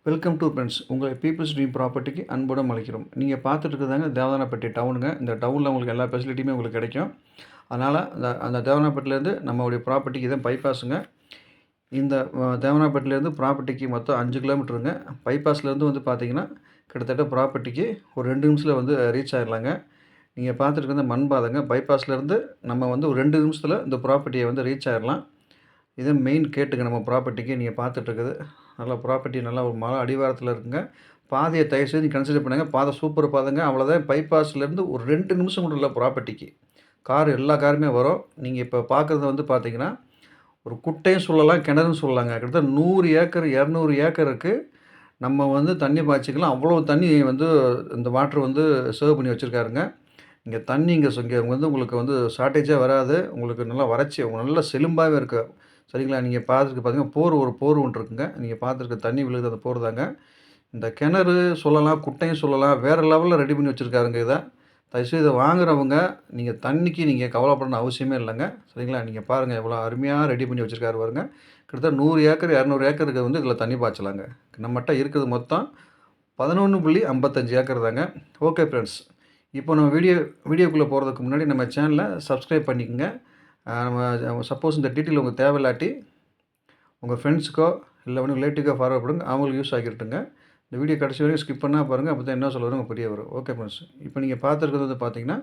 Welcome to friends. உங்கள் peoples dream ப்ராப்பர்ட்டிக்கு அன்புடன் அழைக்கிறோம். நீங்கள் பார்த்துட்டு இருக்கிறதாங்க தேவதானப்பட்டி டவுனுங்க. இந்த டவுனில் உங்களுக்கு எல்லா ஃபெசிலிட்டியுமே உங்களுக்கு கிடைக்கும். அதனால் அந்த தேவதானப்பட்டிலேருந்து நம்மளுடைய ப்ராப்பர்ட்டிக்கு இதான் பைபாஸுங்க. இந்த தேவதானப்பட்டிலேருந்து ப்ராப்பர்ட்டிக்கு மொத்தம் 5 கிலோமீட்டருங்க. பைபாஸ்லேருந்து வந்து பார்த்தீங்கன்னா கிட்டத்தட்ட ப்ராப்பர்ட்டிக்கு ஒரு 2 நிமிஷத்தில் வந்து ரீச் ஆகிடலாங்க. நீங்கள் பார்த்துட்டு இருக்கிறது மண் பாதைங்க. பைபாஸ்லேருந்து நம்ம வந்து ஒரு 2 நிமிஷத்தில் இந்த ப்ராப்பர்ட்டியை வந்து ரீச் ஆகிடலாம். இது மெயின் கேட்டுங்க நம்ம ப்ராப்பர்ட்டிக்கு. நீங்கள் பார்த்துட்ருக்குது நல்லா ப்ராப்பர்ட்டி நல்லா ஒரு மலை அடிவாரத்தில் இருக்குங்க. பாதையை தயவுசெய்து கன்சிடர் பண்ணுங்கள். பாதை சூப்பர் பாதைங்க. அவ்வளோதான். பைபாஸ்லேருந்து ஒரு 2 நிமிஷம் கூட இல்லை ப்ராப்பர்ட்டிக்கு. எல்லா காருமே வரும். நீங்கள் இப்போ பார்க்குறது வந்து பார்த்தீங்கன்னா ஒரு குட்டையும் சொல்லலாம், கிணறுன்னு சொல்லலாங்க. கிட்டத்தட்ட 100 ஏக்கர் 200 ஏக்கருக்கு நம்ம வந்து தண்ணி பாய்ச்சிக்கலாம். அவ்வளோ தண்ணி வந்து இந்த வாட்ரு வந்து சேவ் பண்ணி வச்சுருக்காருங்க. இங்கே தண்ணி இங்கே வந்து உங்களுக்கு வந்து ஷார்ட்டேஜே வராது. உங்களுக்கு நல்லா வறட்சி நல்ல செழும்பாகவே இருக்குது. சரிங்களா? நீங்கள் பார்த்தீங்கன்னா போர் ஒன்று இருக்குங்க. நீங்கள் பார்த்துருக்க தண்ணி விழுகுது அந்த போர் தாங்க. இந்த கிணறு சொல்லலாம், குட்டையும் சொல்லலாம். வேறு லெவலில் ரெடி பண்ணி வச்சுருக்காருங்க இதை. தயவுசெய்து இதை வாங்குறவங்க நீங்கள் தண்ணிக்கு நீங்கள் கவலைப்படணும் அவசியமே இல்லைங்க. சரிங்களா? நீங்கள் பாருங்கள் எவ்வளோ அருமையாக ரெடி பண்ணி வச்சுருக்காரு பாருங்க. கிட்டத்தட்ட 100 ஏக்கர் 200 ஏக்கருக்கு வந்து இதில் தண்ணி பாய்ச்சலாங்க. நம்மகிட்ட இருக்கிறது மொத்தம் 11.55 ஏக்கர் தாங்க. ஓகே ஃப்ரெண்ட்ஸ், இப்போ நம்ம வீடியோக்குள்ளே போகிறதுக்கு முன்னாடி நம்ம சேனலை சப்ஸ்கிரைப் பண்ணிக்கோங்க. நம்ம சப்போஸ் இந்த டீட்டெயில் உங்களுக்கு தேவையில்லாட்டி உங்கள் ஃப்ரெண்ட்ஸுக்கோ இல்லை வந்து ரிலேட்டிவ்க்கோ ஃபார்வர்ட் பண்ணுங்க. அவங்களுக்கு யூஸ் ஆகிட்டுங்க. இந்த வீடியோ கடைசி வரைக்கும் ஸ்கிப் பண்ணால் பாருங்கள். அப்போ தான் என்ன சொல்ல வரும் புரிய வரும். ஓகே ஃப்ரெண்ட்ஸ், இப்போ நீங்கள் பார்த்துருக்கிறது வந்து பார்த்தீங்கன்னா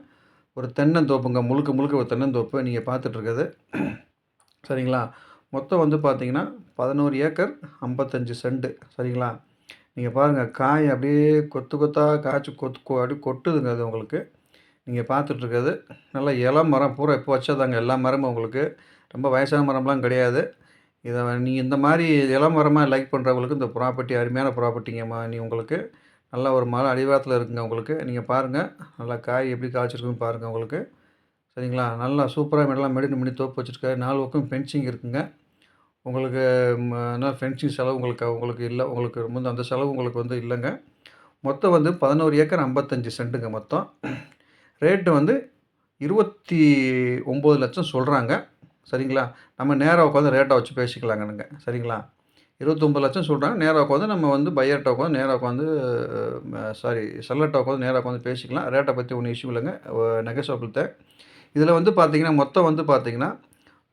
ஒரு தென்னந்தோப்புங்க. முழுக்க ஒரு தென்னந்தோப்பு நீங்கள் பார்த்துட்ருக்குது. சரிங்களா? மொத்தம் வந்து பார்த்தீங்கன்னா 11 ஏக்கர் 55 சென்ட். சரிங்களா? நீங்கள் பாருங்கள் காய் அப்படியே கொத்தாக காய்ச்சி அப்படியே கொட்டுதுங்க. அது உங்களுக்கு நீங்கள் பார்த்துட்ருக்கிறது நல்லா இளம் மரம் பூரா இப்போ வச்சதாங்க. எல்லா மரமும் உங்களுக்கு ரொம்ப வயசான மரம்லாம் கிடையாது. இதை நீங்கள் இந்த மாதிரி இளம் மரமாக லைக் பண்ணுறவங்களுக்கு இந்த ப்ராப்பர்ட்டி அருமையான ப்ராப்பர்ட்டிங்கம்மா. உங்களுக்கு நல்லா ஒரு மலை அடிவாரத்தில் இருக்குங்க. உங்களுக்கு நீங்கள் பாருங்கள் நல்லா காய் எப்படி காய்ச்சிருக்குன்னு பாருங்கள் உங்களுக்கு. சரிங்களா? நல்லா சூப்பராக எல்லாம் மெடி தோப்பு வச்சுருக்காரு. 4 பக்கம் ஃபென்சிங் இருக்குங்க. உங்களுக்கு என்ன ஃபென்சிங் செலவு உங்களுக்கு இல்லை. உங்களுக்கு வந்து அந்த செலவு உங்களுக்கு வந்து இல்லைங்க. மொத்தம் வந்து 11 ஏக்கர் 55 சென்ட்டுங்க மொத்தம். ரேட்டு வந்து 29 லட்சம் சொல்கிறாங்க. சரிங்களா? நம்ம நேராக உட்காந்து ரேட்டை வச்சு பேசிக்கலாங்கனுங்க. சரிங்களா? 29 லட்சம் சொல்கிறாங்க. நேராக உட்காந்து நம்ம வந்து பையர்கிட்ட உட்காந்து நேராக உட்காந்து செல்லர்கிட்ட உட்காந்து நேராக உட்காந்து பேசிக்கலாம். ரேட்டை பற்றி ஒன்றும் இஷ்யூ இல்லைங்க. நெகோசியபிள் தான். இதில் வந்து பார்த்தீங்கன்னா மொத்தம் வந்து பார்த்தீங்கன்னா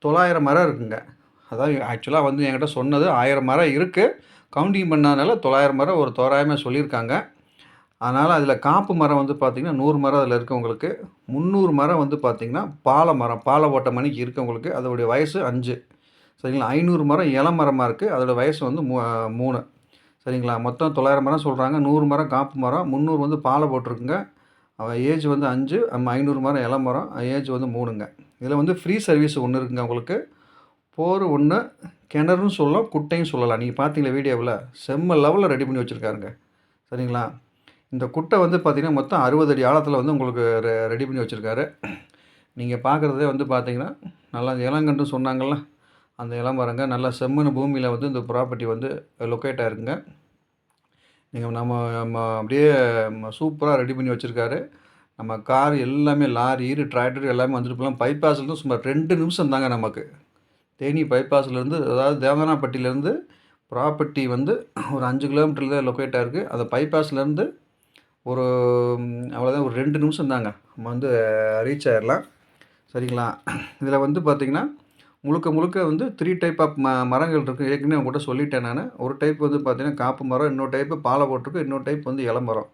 900 மரம் இருக்குங்க. அதாவது ஆக்சுவலாக வந்து என்கிட்ட சொன்னது 1000 மரம் இருக்குது. கவுண்டிங் பண்ணாதனால 900 மரம் ஒரு தோராயமாக சொல்லியிருக்காங்க. அதனால் அதில் காப்பு மரம் வந்து பார்த்திங்கன்னா 100 மரம் அதில் இருக்குது உங்களுக்கு. 300 மரம் வந்து பார்த்திங்கன்னா பாலை ஓட்ட மணிக்கு இருக்குது உங்களுக்கு. அதோடைய வயசு 5. சரிங்களா? 500 மரம் இளம் மரமாக இருக்குது. அதோடய வயசு வந்து 3. சரிங்களா? மொத்தம் 900 மரம் சொல்கிறாங்க. 100 மரம் காப்பு மரம், 300 வந்து பாலை போட்டிருக்குங்க. ஏஜ் வந்து 5. 500 மரம் இளம் மரம், ஏஜ் வந்து 3ங்க. இதில் வந்து ஃப்ரீ சர்வீஸ் ஒன்று இருக்குங்க உங்களுக்கு. போர் 1, கிணறுன்னு சொல்லலாம், குட்டையும் சொல்லலாம். நீங்கள் பார்த்தீங்களா வீடியோவில் செம்ம லெவலில் ரெடி பண்ணி வச்சுருக்காருங்க. சரிங்களா? இந்த குட்டை வந்து பார்த்திங்கன்னா மொத்தம் 60 அடி ஆழத்தில் வந்து உங்களுக்கு ரெடி பண்ணி வச்சுருக்காரு. நீங்கள் பார்க்குறதே வந்து பார்த்திங்கன்னா நல்லா இளங்கன்று சொன்னாங்கள்ல, அந்த இளம் மரங்க நல்லா செம்மண் பூமியில் வந்து இந்த ப்ராப்பர்ட்டி வந்து லொக்கேட் ஆகிருக்குங்க. நீங்கள் நம்ம அப்படியே சூப்பராக ரெடி பண்ணி வச்சுருக்காரு. நம்ம கார் எல்லாமே லாரி டிராக்டர் எல்லாமே வந்துட்டு போகலாம். பைபாஸ்லேருந்து சுமார் 2 நிமிஷம் தாங்க நமக்கு. தேனி பைபாஸ்லேருந்து, அதாவது தேவதானப்பட்டியிலேருந்து ப்ராப்பர்ட்டி வந்து ஒரு 5 கிலோமீட்டரில் தான் லொக்கேட் ஆகிருக்கு. அந்த பைபாஸ்லேருந்து ஒரு அவ்வளோதான் ஒரு 2 நிமிஷம் தாங்க நம்ம வந்து ரீச் ஆகிடலாம். சரிங்களா? இதில் வந்து பார்த்திங்கன்னா முழுக்க வந்து 3 டைப் ஆஃப் மரங்கள் இருக்குது. ஏற்கனவே உங்கள்கிட்ட சொல்லிட்டேன் நான். ஒரு டைப் வந்து பார்த்திங்கன்னா காப்பு மரம், இன்னொரு டைப்பு பாலை போட்டிருக்கு, இன்னொரு டைப் வந்து இளமரம்.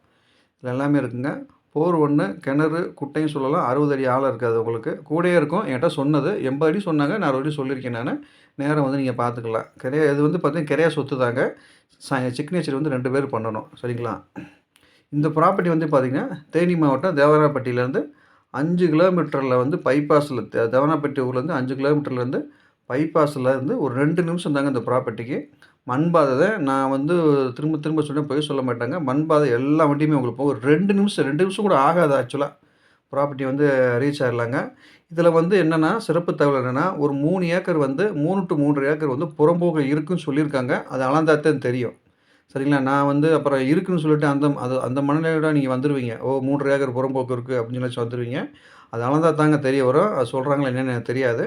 இதில் எல்லாமே இருக்குங்க. போர் 1, கிணறு, குட்டையும் சொல்லலாம். 60 அடி ஆழம் இருக்காது உங்களுக்கு. கூடயே இருக்கும். என்கிட்ட சொன்னது 80 அடி சொன்னாங்க. நான் 60 அடி சொல்லியிருக்கேன் நான். நேரம் வந்து நீங்கள் பார்த்துக்கலாம். இது வந்து பார்த்திங்கன்னா கிரையா சொத்து தாங்க. சிக்னேச்சர் வந்து 2 பேர் பண்ணணும். சரிங்களா? இந்த ப்ராப்பர்ட்டி வந்து பார்த்திங்கன்னா தேனி மாவட்டம் தேவதானப்பட்டியிலேருந்து 5 கிலோமீட்டரில் வந்து பைபாஸில் தேவதானப்பட்டி ஊர்லேருந்து 5 கிலோமீட்டர்லேருந்து பைபாஸில் இருந்து ஒரு 2 நிமிஷம் தாங்க இந்த ப்ராப்பர்ட்டிக்கு. மண்பாதை தான். நான் வந்து திரும்ப சொன்னேன், போய் சொல்ல மாட்டாங்க. மண்பாதை எல்லா வண்டியுமே உங்களுக்கு போகும். ஒரு 2 நிமிஷம் கூட ஆகாது ஆக்சுவலாக. ப்ராப்பர்ட்டி வந்து ரீச் ஆகிடலாங்க. இதில் வந்து என்னென்னா சிறப்பு தகவல் என்னென்னா ஒரு 3 ஏக்கர் வந்து 3 to 3 ஏக்கர் வந்து புறம்போக்கு இருக்குதுன்னு சொல்லியிருக்காங்க. அது அளந்தாத்தான் தெரியும். சரிங்களா? நான் வந்து அப்புறம் இருக்குதுன்னு சொல்லிட்டு அந்த மனநிலையோட நீங்கள் வந்துடுவீங்க. 3 ஏக்கர் புறம்போக்கு இருக்குது அப்படின்னு சொல்லி வந்துடுவீங்க. அது அளந்தா தாங்க தெரிய வரும். அது சொல்கிறாங்களா என்னென்னு எனக்கு தெரியாது.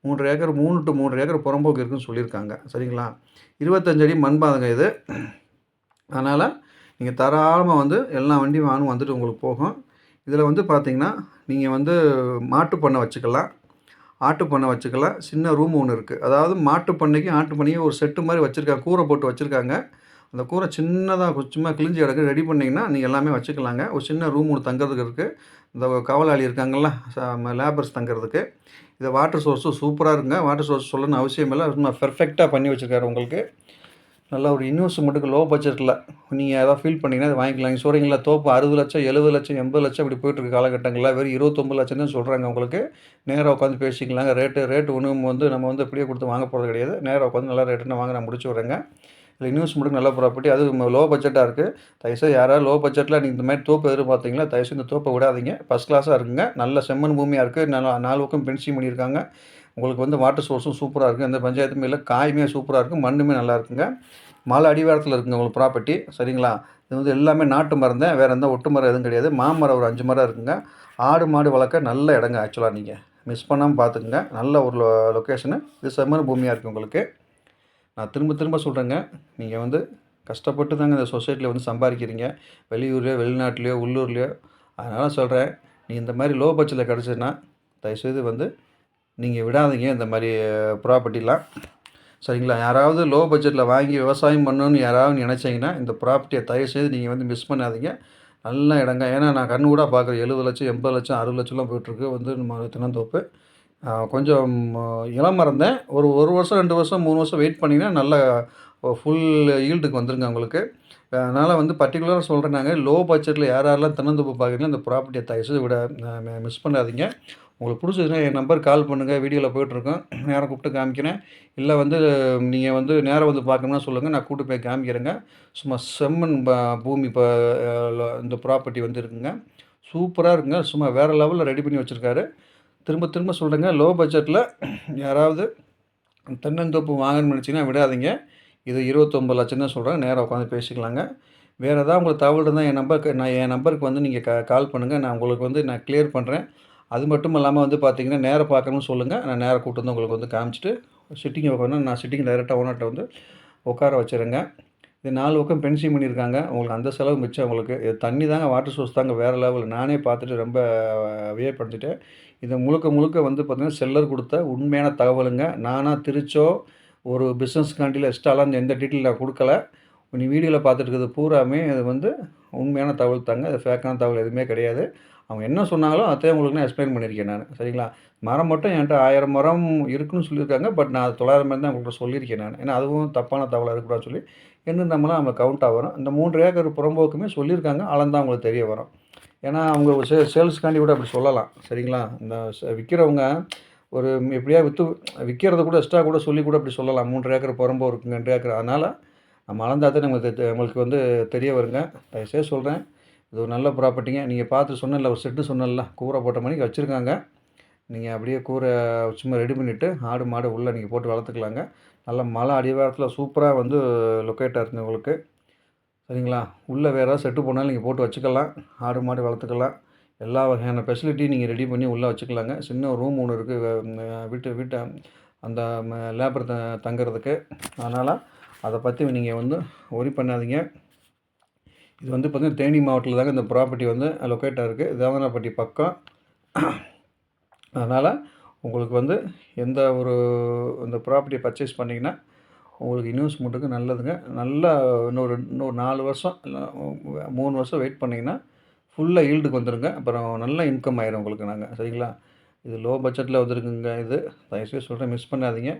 3 ஏக்கர் 3 to 3 ஏக்கர் புறம்போக்கு இருக்குதுன்னு சொல்லியிருக்காங்க. சரிங்களா? 25 அடி மண்பாதைங்க இது. அதனால் நீங்கள் தாராளமா வந்து எல்லா வண்டி வாகனமும் வந்துட்டு உங்களுக்கு போகும். இதில் வந்து பார்த்தீங்கன்னா, நீங்க வந்து மாட்டு பண்ணை வச்சுக்கலாம், ஆட்டு பண்ணை வச்சுக்கலாம். சின்ன ரூம் ஒண்ணு இருக்கு. அதாவது மாட்டு பண்ணைக்கும், ஆட்டு பண்ணைக்கும் ஒரு செட்டு மாரி வச்சிருக்காங்க. கூரை போட்டு வச்சிருக்காங்க. அந்த கூரை சின்னதா சும்மா கிழிஞ்சு கிடக்கு. ரெடி பண்ணீங்கன்னா, நீங்க எல்லாமே வச்சுக்கலாங்க. ஒரு சின்ன ரூம் ஒண்ணு தங்குறதுக்கு இருக்கு. இந்த காவலாளி இருக்காங்கல்ல, லேபர்ஸ் தங்குறதுக்கு. இது வாட்டர் சோர்ஸும் சூப்பரா இருக்குங்க. வாட்டர் சோர்ஸ் சொல்லணும்னு அவசியம் இல்ல. சும்மா பெர்ஃபெக்ட்டா பண்ணி வச்சிருக்காரு உங்களுக்கு. நல்ல ஒரு இன்வெஸ்ட்மெண்ட்டுக்கு லோ பட்ஜெட்டில நீங்க ஏதாவது ஃபீல் பண்ணீங்கன்னா, அத வாங்கிக்கலாம். நீங்க சொல்றீங்கல்ல, தோப்பு 60,00,000, 70,00,000, 80,00,000 இப்படி போயிட்டுருக்க காலகட்டங்கள்ல வெறும் 29,00,000 தான் சொல்றாங்க உங்களுக்கு. நேரா உட்காந்து பேசிக்கலாங்க. ரேட்டு ஒண்ணும் வந்து நம்ம வந்து இப்படியே குடுத்து வாங்க போறது கிடையாது. நேரா உட்காந்து நல்ல ரேட்டுன்னா வாங்க நான் முடிச்சு விடுறேங்க. இதில இன்வெஸ்ட்மெண்ட்டுக்கு நல்ல ப்ராப்பர்ட்டி. அதுவும் லோ பட்ஜெட்டா இருக்கு. தயவுசெய்து யாராவது லோ பட்ஜெட்ல நீங்க இந்த மாரி தோப்பு எதிர்பார்த்தீங்களா, தயவுசெய்து இந்த தோப்ப விடாதீங்க. ஃபர்ஸ்ட் கிளாஸா இருக்குங்க. நல்ல செம்மண் பூமியா இருக்கு. 4 பக்கம் ஃபென்சிங் பண்ணியிருக்காங்க. உங்களுக்கு வந்து வாட்டர் சோர்ஸும் சூப்பரா இருக்கு. எந்த பஞ்சாயத்துமே இல்ல. காயுமே சூப்பரா இருக்கு. மண்ணுமே நல்லா இருக்குங்க. மலை அடிவாரத்தில இருக்குங்க உங்களுக்கு ப்ராப்பர்ட்டி. சரிங்களா? இது வந்து எல்லாமே நாட்டு மரம் தான். வேற எந்த ஒட்டு மரம் எதுவும் கிடையாது. மாமரம் ஒரு 5 மரம் இருக்குங்க. ஆடு, மாடு வளர்க்க நல்ல இடங்க ஆக்சுவலா நீங்க. மிஸ் பண்ணாம பார்த்துக்கங்க. நல்ல ஒரு லொக்கேஷனு. இது செம்மண் பூமியா இருக்கு உங்களுக்கு. நான் திரும்ப திரும்ப சொல்றேங்க. நீங்க வந்து கஷ்டப்பட்டு தாங்க இந்த சொசைட்டில வந்து சம்பாரிக்கிறீங்க. வெளியூர்லயோ, வெளிநாட்டிலயோ, உள்ளூர்லயோ. அதனால சொல்றேன், நீ இந்த மாரி லோ பட்ஜெட்ல கிடைச்சதுன்னா, தயவுசெய்து வந்து நீங்க விடாதீங்க இந்த மாரி ப்ராப்பர்ட்டிலாம். சரிங்களா? யாராவது லோ பட்ஜெட்ல வாங்கி விவசாயம் பண்ணணும்னு யாராவது நினைச்சீங்கன்னா, இந்த ப்ராப்பர்ட்டிய தயவுசெய்து நீங்க வந்து மிஸ் பண்ணாதீங்க. நல்ல இடங்க. ஏன்னா நான் கண்கூடா பார்க்குறேன். 70,00,000, 80,00,000, 60,00,000லாம் போயிட்டுருக்கு வந்து நம்ம தென்னந்தோப்பு. கொஞ்சம் இளம் மரம் தான். ஒரு 1 வருஷம், 2 வருஷம், 3 வருஷம் வெயிட் பண்ணீங்கன்னா, நல்ல ஃபுல் ஈல்டுக்கு வந்துருங்க உங்களுக்கு. அதனால வந்து பர்ட்டிகுலரா சொல்றேன் நாங்க. லோ பட்ஜெட்ல யார் யாரெல்லாம் தென்னந்தோப்பு பார்க்குறீங்களோ, இந்த ப்ராப்பர்ட்டிய தயவுசெய்து மிஸ் பண்ணாதீங்க. உங்களுக்கு புடிச்சதுன்னா என் நம்பருக்கு கால் பண்ணுங்க. வீடியோல போயிட்டுருக்கும். நேரா கூப்பிட்டு காமிக்கிறேன். இல்ல வந்து நீங்க வந்து நேரா வந்து பார்க்கணும்னா சொல்லுங்க. நான் கூட்டு போய் காமிக்கிறேங்க. சும்மா செம்மண் பூமி இந்த ப்ராப்பர்ட்டி வந்து இருக்குங்க. சூப்பரா இருக்குங்க. சும்மா வேற லெவல்ல ரெடி பண்ணி வச்சிருக்காரு. திரும்ப திரும்ப சொல்றேங்க. லோ பட்ஜெட்ல யாராவது தென்னந்தோப்பு வாங்கணும்னு நினச்சீங்கன்னா விடாதீங்க. இது 29,00,000 தான் சொல்றேன். நேரா உட்காந்து பேசிக்கலாங்க. வேற ஏதாவது உங்களுக்கு தகவல் இருந்தா என் நம்பருக்கு வந்து நீங்க கால் பண்ணுங்க. நான் உங்களுக்கு வந்து நான் கிளியர் பண்றேன். அது மட்டும் இல்லாம வந்து பார்த்தீங்கன்னா, நேரா பார்க்கணும்னு சொல்லுங்க. நான் நேரா கூட்டு வந்து உங்களுக்கு வந்து காமிச்சுட்டு, சிட்டிங் உட்காரணும். நான் சிட்டிங் டைரக்ட்டா ஓனர்ட்ட வந்து உட்கார வச்சுர்றேங்க. இது 4 பக்கம் ஃபென்சிங் பண்ணியிருக்காங்க. உங்களுக்கு அந்த செலவு மிச்சம் உங்களுக்கு. இது தண்ணி தாங்க வாட்டர் சோர்ஸ் தாங்க வேற லெவல். நானே பார்த்துட்டு ரொம்ப வியப்படைஞ்சுட்டேன். இது முழுக்க முழுக்க வந்து பார்த்தீங்கன்னா, செல்லர் குடுத்த உண்மையான தகவலுங்க. நானா திரிச்சோ, ஒரு பிசினஸ்காண்டில எக்ஸ்ட்ராலாம் எந்த டீட்டெயில் நான் குடுக்கல. நீ வீடியோல பார்த்துட்டு இருக்கிறது பூராமே இது வந்து உண்மையான தகவல் தாங்க. அது ஃபேக்கான தகவல் எதுவுமே கிடையாது. அவங்க என்ன சொன்னாங்களோ அதையே உங்களுக்கு நான் எக்ஸ்ப்ளைன் பண்ணியிருக்கேன் நானு. சரிங்களா? மரம் மட்டும் என்ட்ட 1000 மரம் இருக்குன்னு சொல்லியிருக்காங்க. பட் நான் 900 மரம் தான் உங்கள்ட்ட சொல்லியிருக்கேன் நானு. ஏன்னா அதுவும் தப்பான தகவலா இருக்கக்கூடாதுன்னு சொல்லி, எண்ணுனோம்னா நம்ம கவுண்டா வரும். இந்த 3 ஏக்கர் புறம்போக்குமே சொல்லியிருக்காங்க. அளந்தா உங்களுக்கு தெரிய வரும். ஏன்னா அவங்க ஒரு சேல்ஸ்க்காண்டி கூட அப்படி சொல்லலாம். சரிங்களா? இந்த விக்கிறவங்க ஒரு எப்படியா விக்கிறத கூட எக்ஸ்ட்ரா கூட சொல்லி கூட அப்படி சொல்லலாம். 3 ஏக்கர் புறம்போ இருக்குங்க, 2 ஏக்கர். அதனால நம்ம அளந்தா தான் நமக்கு நம்மளுக்கு வந்து தெரிய வருங்க. தயவுசெய்து சொல்றேன். இது ஒரு நல்ல ப்ராப்பர்ட்டிங்க. நீங்க பார்த்து சொன்னேன்ல, ஒரு ஷெட்டு சொன்னேன்ல, கூரை போட்ட மாணிக்கு வச்சிருக்காங்க. நீங்க அப்படியே கூரை சும்மா ரெடி பண்ணிட்டு, ஆடு, மாடு உள்ள நீங்க போட்டு வளர்த்துக்கலாங்க. நல்ல மலை அடிவாரத்தில சூப்பரா வந்து லொக்கேட்டா இருக்குங்க உங்களுக்கு. சரிங்களா? உள்ள வேற ஏதாவது செட்டு போனாலும் நீங்க போட்டு வச்சுக்கலாம். ஆடு, மாடு வளர்த்துக்கலாம். எல்லா வகையான ஃபெசிலிட்டியும் நீங்க ரெடி பண்ணி உள்ள வச்சுக்கலாங்க. சின்ன ரூம் ஒண்ணு இருக்கு. வீட்டு வீட்டு அந்த லேபர் தங்குறதுக்கு. அதனால அத பத்தி நீங்க வந்து வொரி பண்ணாதீங்க. இது வந்து பார்த்தீங்கன்னா, தேனி மாவட்டத்தில தாங்க இந்த ப்ராப்பர்ட்டி வந்து லொக்கேட்டா இருக்கு. தேவனாப்பட்டி பக்கம். அதனால உங்களுக்கு வந்து எந்த ஒரு இந்த ப்ராப்பர்ட்டிய பர்ச்சேஸ் பண்ணீங்கன்னா, உங்களுக்கு இன்வெஸ்ட்மெண்ட்டுக்கு நல்லதுங்க. நல்லா இன்னொரு 4 வருஷம் இல்ல 3 வருஷம் வெயிட் பண்ணீங்கன்னா, ஃபுல்லா ஈல்டுக்கு வந்துருங்க. அப்புறம் நல்ல இன்கம் ஆயிரும் உங்களுக்கு சரிங்களா? இது லோ பட்ஜெட்ல வந்திருக்குங்க இது. தயவுசெய்து சொல்றேன் மிஸ் பண்ணாதீங்க.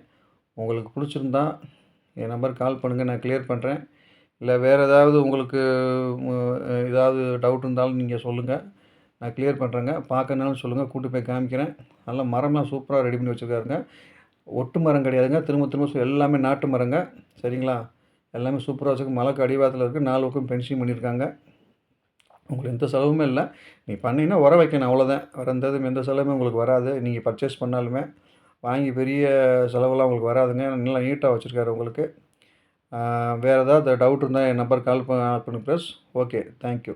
உங்களுக்கு புடிச்சிருந்தா என் நம்பருக்கு கால் பண்ணுங்க. நான் கிளியர் பண்றேன். இல்ல வேற ஏதாவது உங்களுக்கு மு ஏதாவது டவுட் இருந்தாலும் நீங்க சொல்லுங்க. நான் கிளியர் பண்றேங்க. பார்க்கணும்னாலும் சொல்லுங்க. கூட்டு போய் காமிக்கிறேன். நல்ல மரம்லாம் சூப்பரா ரெடி பண்ணி வச்சிருக்காருங்க. ஒட்டு மரம் கிடையாதுங்க. திரும்ப திரும்ப எல்லாமே நாட்டு மரங்க. சரிங்களா? எல்லாமே சூப்பரா வச்சிருக்கு. மலைக்கு அடிவாரத்தில இருக்கு. 4 பக்கம் ஃபென்சிங் பண்ணியிருக்காங்க. உங்களுக்கு எந்த செலவுமே இல்ல. நீங்க பண்ணீங்கன்னா உரம் வைக்கணும் அவ்வளோதான். வேற எந்த செலவுமே உங்களுக்கு வராது. நீங்க பர்ச்சேஸ் பண்ணாலுமே. வாங்கி பெரிய செலவெல்லாம் உங்களுக்கு வராதுங்க. நல்லா நீட்டா வச்சிருக்காரு உங்களுக்கு. வேற ஏதாவது டவுட் இருந்தா என் நம்பருக்கு கால் பண்ணி ப்ளீஸ். ஓகே. Thank you.